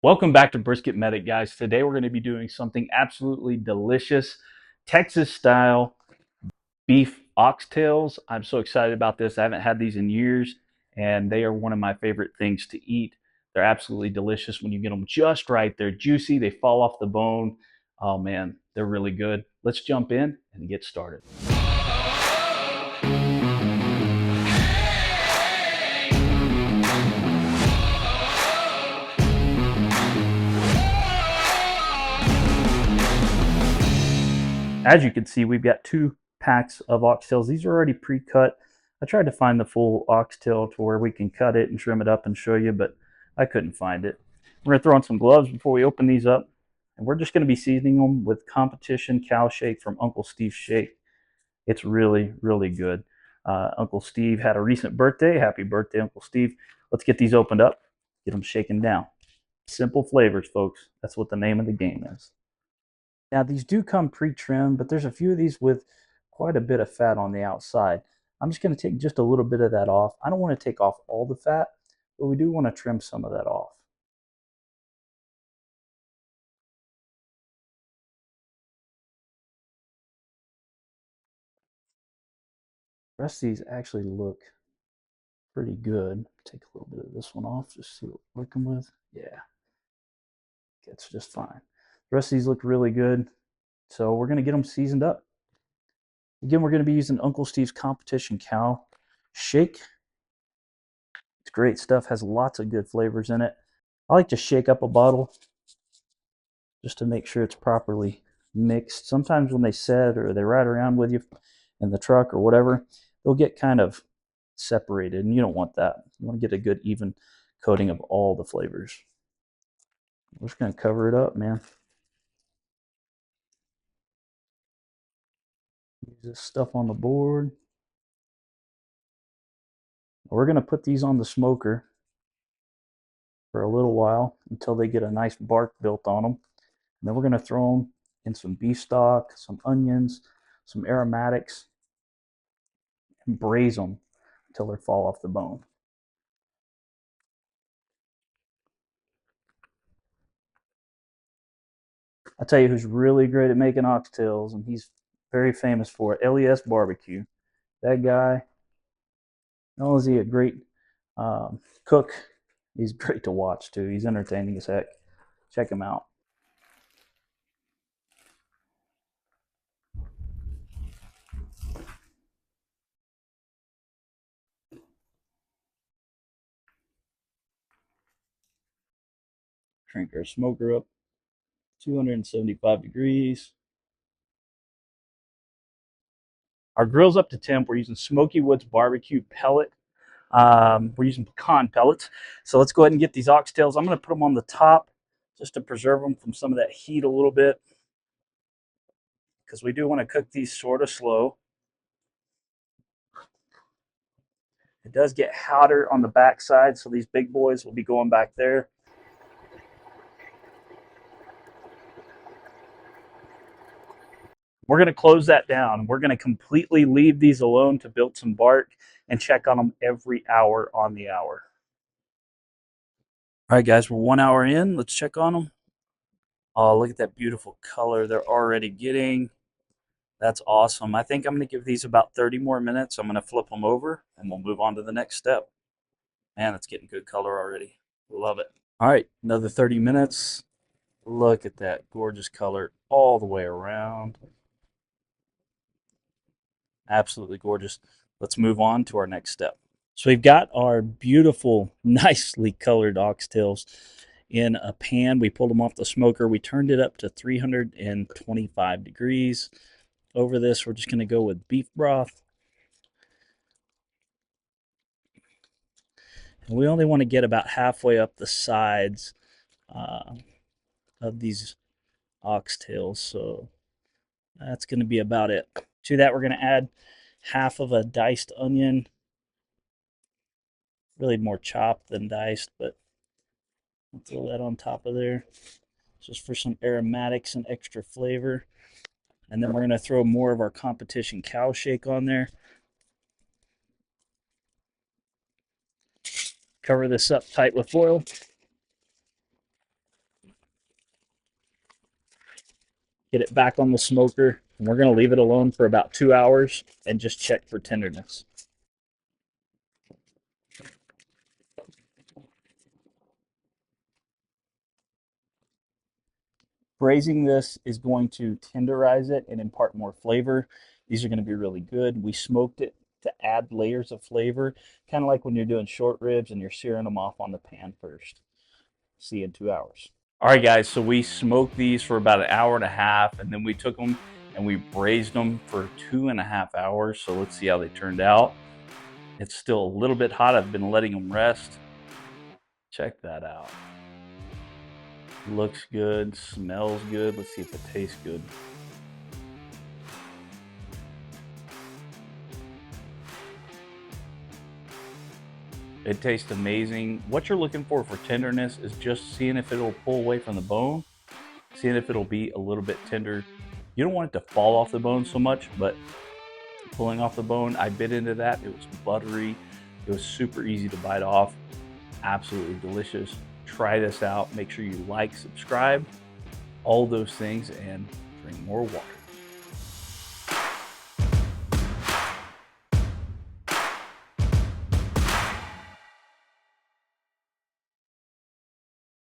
Welcome back to BrisketMedic, guys. Today we're going to be doing something absolutely delicious, Texas-style beef oxtails. I'm so excited about this. I haven't had these in years, and they are one of my favorite things to eat. They're absolutely delicious when you get them just right. They're juicy. They fall off the bone. Oh, man, they're really good. Let's jump in and get started. As you can see, we've got 2 packs of oxtails. These are already pre-cut. I tried to find the full oxtail to where we can cut it and trim it up and show you, but I couldn't find it. We're gonna throw on some gloves before we open these up, and we're just gonna be seasoning them with competition cow shake from Unclestevesshake. It's really, really good. Uncle Steve had a recent birthday. Happy birthday, Uncle Steve. Let's get these opened up, get them shaken down. Simple flavors, folks. That's what the name of the game is. Now these do come pre-trimmed, but there's a few of these with quite a bit of fat on the outside. I'm just going to take just a little bit of that off. I don't want to take off all the fat, but we do want to trim some of that off. The rest of these actually look pretty good. Take a little bit of this one off, just see what we're working with. Yeah, it's just fine. The rest of these look really good. So we're going to get them seasoned up. Again, we're going to be using Uncle Steve's Competition Cow Shake. It's great stuff, has lots of good flavors in it. I like to shake up a bottle just to make sure it's properly mixed. Sometimes when they set or they ride around with you in the truck or whatever, they'll get kind of separated, and you don't want that. You want to get a good even coating of all the flavors. We're just going to cover it up, man. Use this stuff on the board. We're going to put these on the smoker for a little while until they get a nice bark built on them. And then we're going to throw them in some beef stock, some onions, some aromatics, and braise them until they fall off the bone. I'll tell you who's really great at making oxtails, and he's very famous for it. LES Barbecue. That guy, not only is he a great cook, he's great to watch too. He's entertaining as heck. Check him out. Crank our smoker up 275 degrees. Our grill's up to temp. We're using Smokey Woods BBQ pellet. We're using pecan pellets. So let's go ahead and get these oxtails. I'm going to put them on the top just to preserve them from some of that heat a little bit, because we do want to cook these sort of slow. It does get hotter on the back side, so these big boys will be going back there. We're going to close that down. We're going to completely leave these alone to build some bark and check on them every hour on the hour. All right, guys, we're 1 hour in. Let's check on them. Oh, look at that beautiful color they're already getting. That's awesome. I think I'm going to give these about 30 more minutes. I'm going to flip them over, and we'll move on to the next step. Man, it's getting good color already. Love it. All right, another 30 minutes. Look at that gorgeous color all the way around. Absolutely gorgeous. Let's move on to our next step. So we've got our beautiful, nicely colored oxtails in a pan. We pulled them off the smoker. We turned it up to 325 degrees. Over this, we're just going to go with beef broth. And we only want to get about halfway up the sides of these oxtails. So that's going to be about it. To that, we're going to add half of a diced onion. Really more chopped than diced, but I'll throw that on top of there just for some aromatics and extra flavor. And then we're going to throw more of our competition cow shake on there. Cover this up tight with foil. get it back on the smoker, and we're going to leave it alone for about 2 hours and just check for tenderness. Braising this is going to tenderize it and impart more flavor. These are going to be really good. We smoked it to add layers of flavor, kind of like when you're doing short ribs and you're searing them off on the pan first. See you in 2 hours. All right, guys, so we smoked these for about 1.5 hours, and then we took them and we braised them for 2.5 hours. So let's see how they turned out. It's still a little bit hot. I've been letting them rest. Check that out. Looks good, smells good. Let's see if it tastes good. It tastes amazing. What you're looking for tenderness is just seeing if it'll pull away from the bone, seeing if it'll be a little bit tender. You don't want it to fall off the bone so much, but pulling off the bone, I bit into that. It was buttery. It was super easy to bite off. Absolutely delicious. Try this out. Make sure you like, subscribe, all those things, and drink more water.